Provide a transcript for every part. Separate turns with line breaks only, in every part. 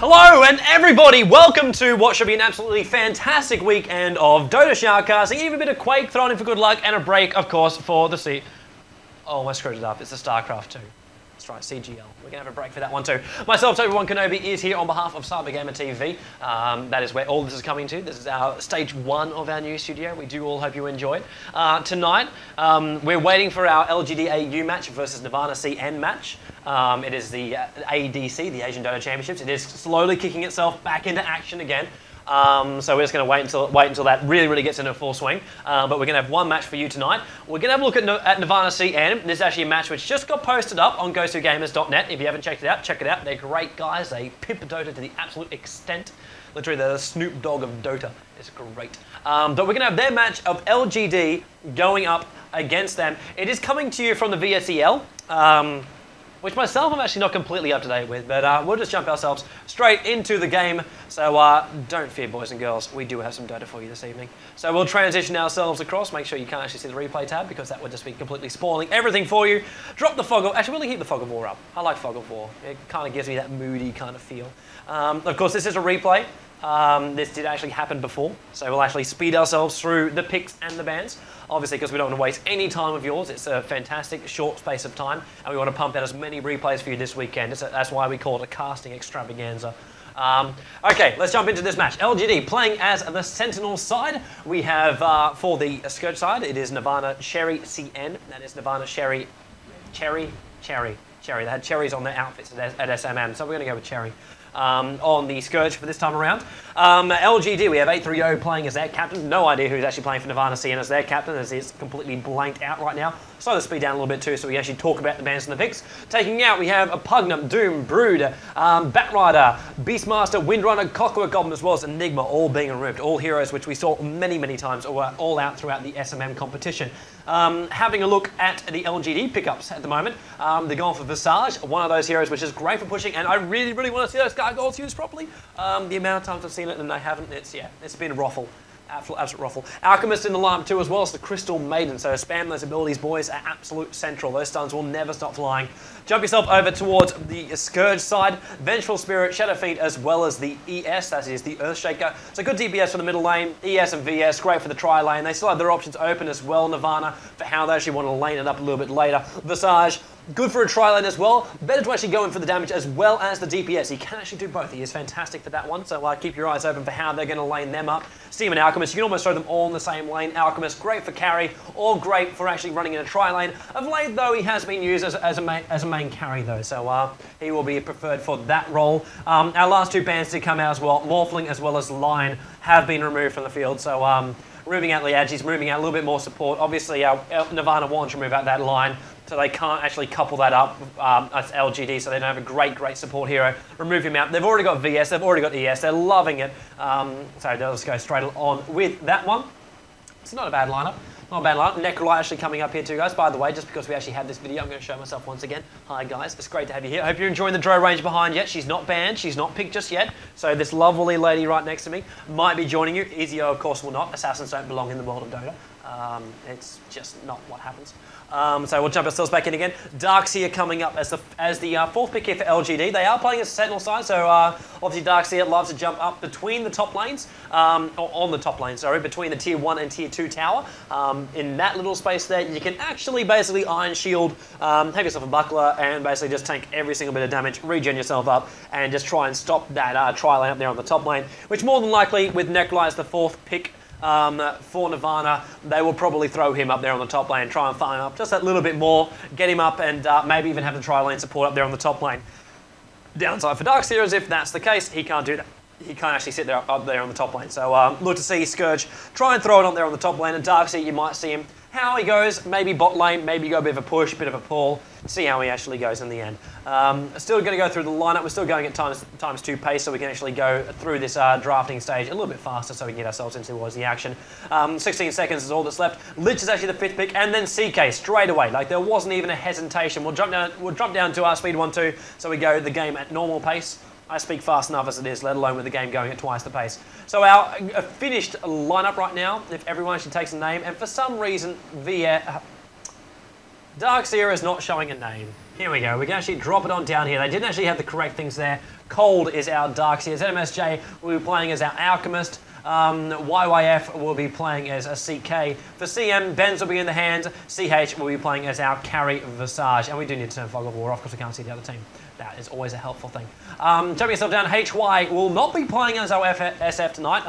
Hello and everybody, welcome to what should be an absolutely fantastic weekend of Dota shoutcasting, even a bit of Quake thrown in for good luck, and a break, of course, for the C... Oh, I screwed it up. It's the StarCraft 2. That's right, CGL. We're going to have a break for that one too. Myself, Tobi Wan Kenobi, is here on behalf of Cybergamer TV. That is where all this is coming to. This is our stage 1 of our new studio. We do all hope you enjoy it. Tonight, we're waiting for our LGDAU match versus Nirvana CN match. It is the ADC, the Asian Dota Championships. It is slowly kicking itself back into action again. So we're just going to wait until that really gets into full swing. But we're going to have one match for you tonight. We're going to have a look at Nirvana CN. This is actually a match which just got posted up on GoToGamers.net. If you haven't checked it out, check it out. They're great guys. They pimp Dota to the absolute extent. Literally, they're the Snoop Dogg of Dota. It's great. But we're going to have their match of LGD going up against them. It is coming to you from the VSEL. Which myself I'm actually not completely up to date with, but we'll just jump ourselves straight into the game. So don't fear, boys and girls, we do have some Dota for you this evening. So we'll transition ourselves across, make sure you can't actually see the replay tab because that would just be completely spoiling everything for you. Drop the Fog of... Actually, we'll keep the Fog of War up. I like Fog of War. It kind of gives me that moody kind of feel. Of course, this is a replay. This did actually happen before, so we'll actually speed ourselves through the picks and the bans. Obviously, because we don't want to waste any time of yours. It's a fantastic short space of time, and we want to pump out as many replays for you this weekend. That's why we call it a casting extravaganza. Okay, let's jump into this match. LGD playing as the Sentinel side. We have, for the Scourge side, it is Nirvana Cherry CN. That is Nirvana Cherry. They had cherries on their outfits at SMM, so we're going to go with Cherry. On the Scourge for this time around. LGD, we have 830 playing as their captain. No idea who's actually playing for Nirvana CN as their captain, as it's completely blanked out right now. Slow the speed down a little bit too, so we actually talk about the bans and the picks. Taking out, we have a Pugnum, Doom, Brood, Batrider, Beastmaster, Windrunner, Clockwork Goblin, as well as Enigma, all being removed. All heroes which we saw many times all out throughout the SMM competition. Having a look at the LGD pickups at the moment, they're going for Visage, one of those heroes which is great for pushing, and I really want to see those gargoyles used properly. The amount of times I've seen it and they haven't, it's been a ruffle. Absolute ruffle. Alchemist in the lineup too, as well as the Crystal Maiden, so spam those abilities, boys, are absolute central. Those stuns will never stop flying. Jump yourself over towards the Scourge side, Vengeful Spirit, Shadowfeet, as well as the ES, that is the Earthshaker. So good DPS for the middle lane, ES and VS, great for the tri-lane. They still have their options open as well, Nirvana, for how they actually want to lane it up a little bit later. Visage, good for a tri-lane as well. Better to actually go in for the damage as well as the DPS. He can actually do both. He is fantastic for that one, so keep your eyes open for how they're going to lane them up. Steam and Alchemist, you can almost throw them all in the same lane. Alchemist, great for carry, or great for actually running in a tri-lane. Of late, though, he has been used as a main carry, though, so he will be preferred for that role. Our last two bans did come out as well. Morphling as well as Lion have been removed from the field, so moving out Liagi's, moving out a little bit more support. Obviously, Nirvana wants to remove out that line, so they can't actually couple that up as LGD, so they don't have a great support hero. Remove him out. They've already got VS, they've already got ES, they're loving it. So they'll just go straight on with that one. It's not a bad lineup. Not a bad lineup. Necrolite actually coming up here too, guys. By the way, just because we actually had this video, I'm going to show myself once again. Hi, guys. It's great to have you here. I hope you're enjoying the Dro range behind yet. She's not banned. She's not picked just yet. So this lovely lady right next to me might be joining you. Ezio, of course, will not. Assassins don't belong in the world of Dota. It's just not what happens. So we'll jump ourselves back in again. Darkseer coming up as the fourth pick here for LGD. They are playing as a Sentinel side, so obviously Darkseer loves to jump up between the top lanes, or on the top lane, sorry, between the tier 1 and tier 2 tower. In that little space there, you can actually basically Iron Shield, have yourself a buckler, and basically just tank every single bit of damage, regen yourself up, and just try and stop that tri-lane up there on the top lane, which more than likely, with Necrolite as the fourth pick, for Nirvana, they will probably throw him up there on the top lane, try and farm up just that little bit more, get him up, and maybe even have the tri-lane support up there on the top lane. Downside for Darkseer is if that's the case, he can't do that. He can't actually sit there up there on the top lane. So look to see Scourge try and throw it on there on the top lane, and Darkseer, you might see him how he goes, maybe bot lane, maybe go a bit of a push, a bit of a pull, see how he actually goes in the end. Still going to go through the lineup. We're still going at times 2 pace, so we can actually go through this drafting stage a little bit faster so we can get ourselves into towards the action. 16 seconds is all that's left. Lich is actually the 5th pick, and then CK straight away. Like, there wasn't even a hesitation. We'll drop down to our speed 1-2, so we go the game at normal pace. I speak fast enough as it is, let alone with the game going at twice the pace. So our finished lineup right now, if everyone actually takes a name, and for some reason, Darkseer is not showing a name. Here we go. We can actually drop it on down here. They didn't actually have the correct things there. Cold is our Darkseer. ZMSJ will be playing as our Alchemist. YYF will be playing as a CK. For CM, Benz will be in the hands. CH will be playing as our Carry Visage. And we do need to turn Fog of War off because we can't see the other team. That is always a helpful thing. Jumping yourself down, HY will not be playing as our SF tonight,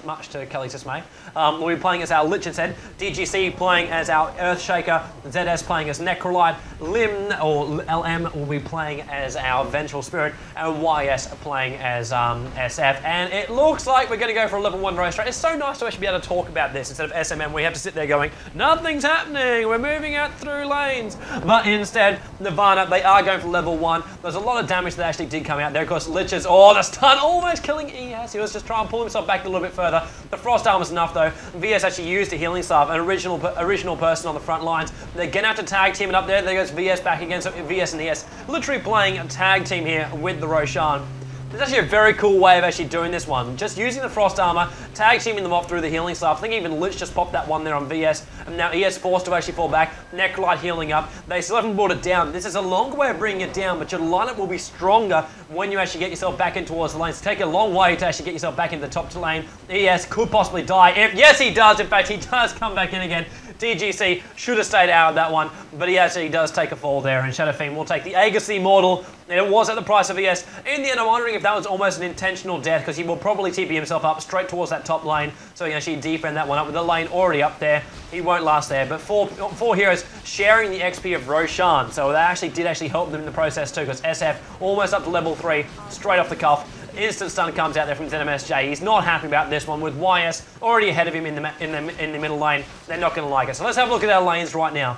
much to Kelly's dismay. We'll be playing as our Lich instead. DGC playing as our Earthshaker. ZS playing as Necrolite. LIM, or LM, will be playing as our Vengeful Spirit. And YS playing as SF. And it looks like we're going to go for a level 1 race straight. It's so nice to actually be able to talk about this instead of SMM. We have to sit there going, nothing's happening, we're moving out through lanes. But instead, Nirvana, they are going for level 1. There's a lot of damage that actually did come out there. Of course, Liches, the stun almost killing ES. He was just trying to pull himself back a little bit further. The Frost Arm was enough though. VS actually used a healing staff, an original person on the front lines. They're going to have to tag team it up there. There goes VS back again, so VS and ES literally playing a tag team here with the Roshan. There's actually a very cool way of actually doing this one. Just using the Frost Armor, tag teaming them off through the healing staff. I think even Lich just popped that one there on VS. And now ES forced to actually fall back. Necrolite healing up. They still haven't brought it down. This is a long way of bringing it down, but your lineup will be stronger when you actually get yourself back in towards the lanes. It's taking a long way to actually get yourself back into the top lane. ES could possibly die. Yes, he does. In fact, he does come back in again. DGC should have stayed out of that one, but he actually does take a fall there, and Shadow Fiend will take the Aegis Immortal, and it was at the price of ES. In the end, I'm wondering if that was almost an intentional death, because he will probably TP himself up straight towards that top lane, so he can actually defend that one up with the lane already up there. He won't last there, but four heroes sharing the XP of Roshan, so that did help them in the process too, because SF almost up to level 3, straight off the cuff. Instant stun comes out there from ZMSJ. He's not happy about this one with YS already ahead of him in the middle lane. They're not going to like it. So let's have a look at our lanes right now.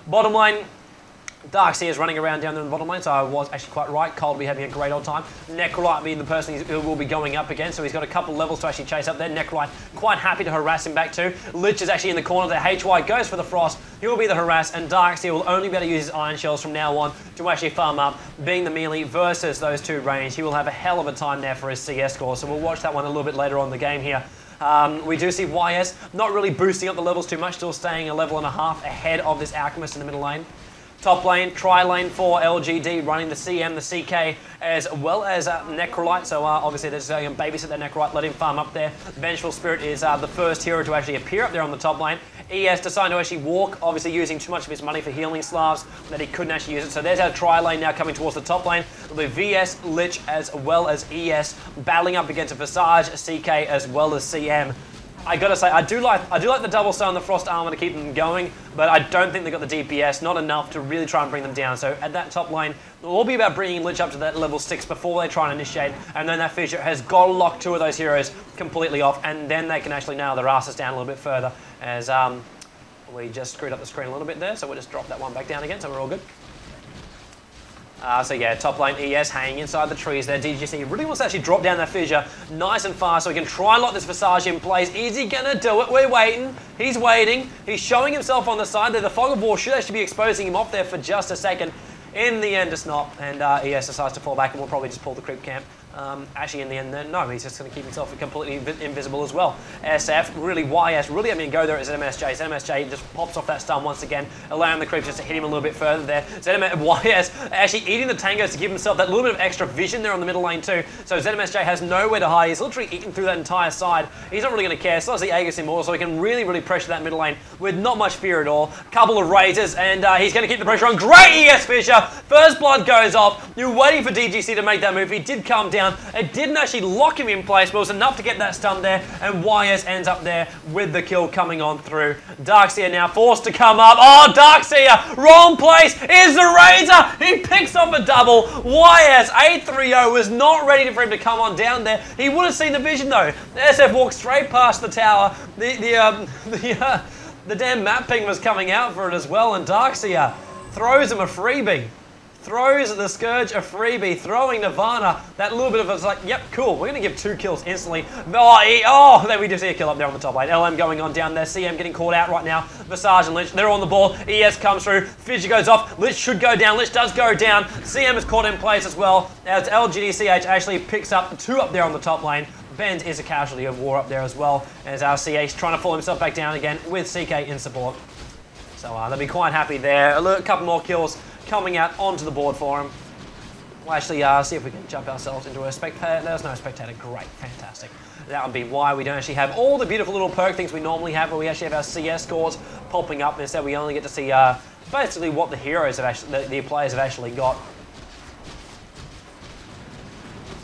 Bottom lane, Darkseer is running around down there in the bottom lane, so I was actually quite right. Cold will be having a great old time. Necrolite being the person who will be going up again, so he's got a couple levels to actually chase up there. Necrolite quite happy to harass him back too. Lich is actually in the corner there. HY goes for the Frost. He will be the harass, and Darkseer will only be able to use his Iron Shells from now on to actually farm up, being the melee versus those two range. He will have a hell of a time there for his CS score, so we'll watch that one a little bit later on in the game here. We do see YS not really boosting up the levels too much, still staying a level and a half ahead of this Alchemist in the middle lane. Top lane, tri-lane for LGD, running the CM, the CK, as well as Necrolite. So obviously they're just going to babysit that Necrolite, let him farm up there. Vengeful Spirit is the first hero to actually appear up there on the top lane. ES decided to actually walk, obviously using too much of his money for healing slavs, that he couldn't actually use it. So there's our tri-lane now coming towards the top lane. It'll be VS, Lich, as well as ES, battling up against a Visage, CK, as well as CM. I gotta say, I do like the double stun, the Frost Armor to keep them going, but I don't think they've got the DPS, not enough to really try and bring them down. So at that top lane, it'll all be about bringing Lich up to that level 6 before they try and initiate, and then that Fissure has got to lock two of those heroes completely off, and then they can actually nail their asses down a little bit further, as we just screwed up the screen a little bit there, so we'll just drop that one back down again, so we're all good. So yeah, top lane ES hanging inside the trees there. DGC really wants to actually drop down that Fissure nice and fast so he can try and lock this Visage in place. Is he going to do it? We're waiting. He's waiting. He's showing himself on the side there. The Fog of War should actually be exposing him off there for just a second. In the end, it's not. And ES decides to fall back and we'll probably just pull the creep camp. Actually, in the end, no, he's just going to keep himself completely invisible as well. SF, really, YS, really, go there at ZMSJ. ZMSJ just pops off that stun once again, allowing the creeps just to hit him a little bit further there. YS actually eating the tangos to give himself that little bit of extra vision there on the middle lane too. So ZMSJ has nowhere to hide. He's literally eating through that entire side. He's not really going to care. Still has the Aegis Immortal, so he can really pressure that middle lane with not much fear at all. Couple of raises, and he's going to keep the pressure on. Great ES Fissure! First blood goes off. You're waiting for DGC to make that move. He did come down. It didn't actually lock him in place, but it was enough to get that stun there, and YS ends up there with the kill coming on through. Darkseer now forced to come up. Oh, Darkseer, wrong place, is the Razor! He picks off a double. YS, 8-3-0, was not ready for him to come on down there. He would have seen the vision though. SF walked straight past the tower. The damn map ping was coming out for it as well, and Darkseer throws him a freebie. Throws the Scourge a freebie, throwing Nirvana. That little bit of it's like, yep, cool. We're going to give 2 kills instantly. Oh, there we do see a kill up there on the top lane. LM going on down there. CM getting caught out right now. Visage and Lich, they're on the ball. ES comes through. Fissure goes off. Lich should go down. Lich does go down. CM is caught in place as well, as LGDcn actually picks up 2 up there on the top lane. Benz is a casualty of war up there as well, as our CH trying to fall himself back down again with CK in support. So they'll be quite happy there. A couple more kills coming out onto the board for him. We'll actually see if we can jump ourselves into a spectator. There's no spectator. Great, fantastic. That would be why we don't actually have all the beautiful little perk things we normally have, where we actually have our CS scores popping up. Instead, we only get to see basically what the heroes have actually, the players have actually got.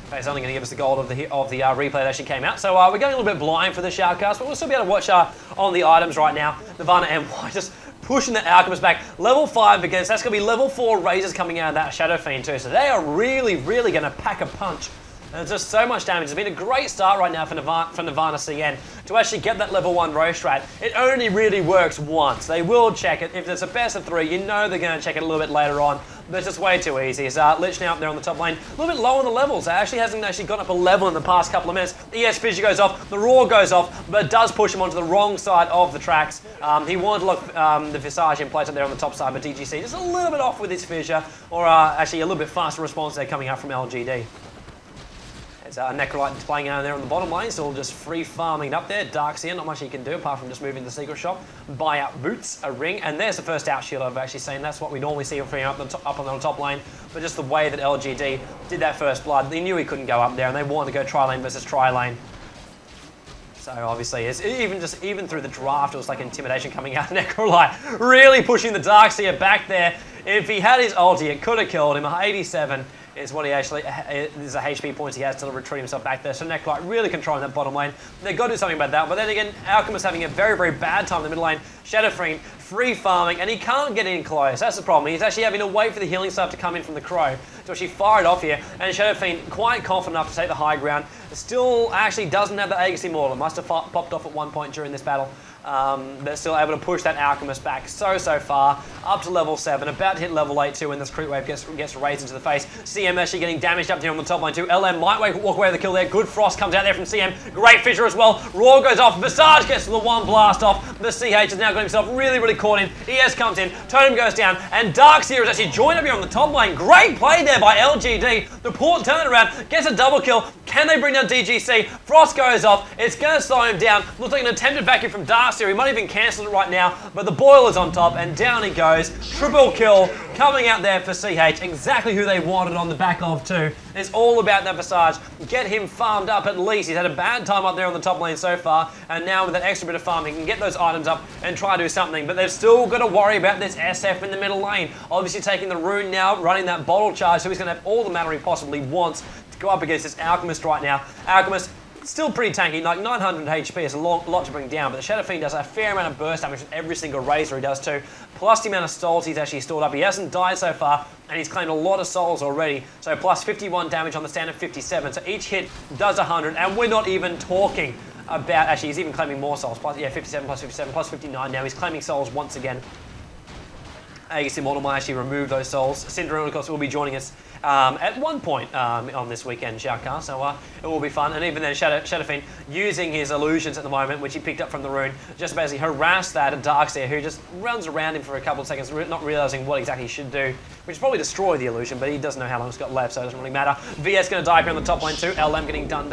Okay, it's only going to give us the gold of the replay that actually came out. So we're going a little bit blind for the shoutcast, but we'll still be able to watch on the items right now. Nirvana and White just pushing the Alchemist back. Level 5 against, that's going to be level 4 Razors coming out of that Shadow Fiend too. So they are really, really going to pack a punch. And there's just so much damage. It's been a great start right now for Nirvana CN to actually get that level 1 row strat. It only really works once. They will check it. If there's a best of 3, you know they're going to check it a little bit later on. But it's just way too easy. It's Lich now up there on the top lane. A little bit low on the levels. It actually hasn't gone up a level in the past couple of minutes. The ES Fissure goes off. The Roar goes off. But it does push him onto the wrong side of the tracks. He wanted to look the Visage in place up there on the top side, but DGC just a little bit off with his Fissure. Or actually a little bit faster response there coming out from LGD. It's Necrolite playing out there on the bottom lane, still just free farming it up there. DarkSeer, not much he can do apart from just moving to the secret shop, buy out boots, a ring, and there's the first out shield I've actually seen. That's what we normally see from up on the top lane, but just the way that LGD did that first blood, they knew he couldn't go up there, and they wanted to go tri-lane versus tri-lane. So obviously, it's even through the draft, it was like intimidation coming out. Necrolite really pushing the Darkseer back there. If he had his ulti, it could have killed him. 87 is what he actually is the HP points he has to retreat himself back there. So Necrolite really controlling that bottom lane. They've got to do something about that. But then again, Alchemist having a very, very bad time in the middle lane. Shadow Fiend free farming, and he can't get in close. That's the problem. He's actually having to wait for the healing stuff to come in from the Crow to actually fire it off here. And Shadow Fiend quite confident enough to take the high ground. Still actually doesn't have the Aegis Immortal. It must have popped off at one point during this battle. They're still able to push that Alchemist back so far, up to level 7, about to hit level 8 too when this creep wave gets raised into the face. CM actually getting damaged up here on the top lane too. LM might walk away with the kill there. Good Frost comes out there from CM. Great Fissure as well. Roar goes off. Visage gets the one blast off. The CH has now got himself really, really caught in. ES comes in. Totem goes down. And Darkseer is actually joined up here on the top lane. Great play there by LGD. The port turn around, gets a double kill. Can they bring down DGC? Frost goes off. It's going to slow him down. Looks like an attempted vacuum from Darkseer. He might even cancel it right now, but the boiler's on top, and down he goes. Triple kill coming out there for CH. Exactly who they wanted on the back of too. It's all about that Visage. Get him farmed up at least. He's had a bad time up there on the top lane so far, and now with that extra bit of farming, he can get those items up and try to do something, but they've still got to worry about this SF in the middle lane. Obviously taking the rune now, running that bottle charge, so he's going to have all the mana he possibly wants to go up against this Alchemist right now. Alchemist still pretty tanky, like 900 HP is a lot to bring down, but the Shadow Fiend does a fair amount of burst damage with every single Razor he does too, plus the amount of souls he's actually stored up. He hasn't died so far, and he's claimed a lot of souls already, so plus 51 damage on the standard 57, so each hit does 100, and we're not even talking about, actually he's even claiming more souls, plus, yeah, 57 plus 57 plus 59 now, he's claiming souls once again. Aegis Immortal might actually remove those souls. Syndrome, of course, will be joining us at one point on this weekend shoutcast, so it will be fun. And even then, Shadow Fiend using his illusions at the moment, which he picked up from the rune, just basically harass that Darkseer, who just runs around him for a couple of seconds, not realizing what exactly he should do, which is probably destroy the illusion, but he doesn't know how long it's got left, so it doesn't really matter. VS going to die up here on the top lane too. LM getting done.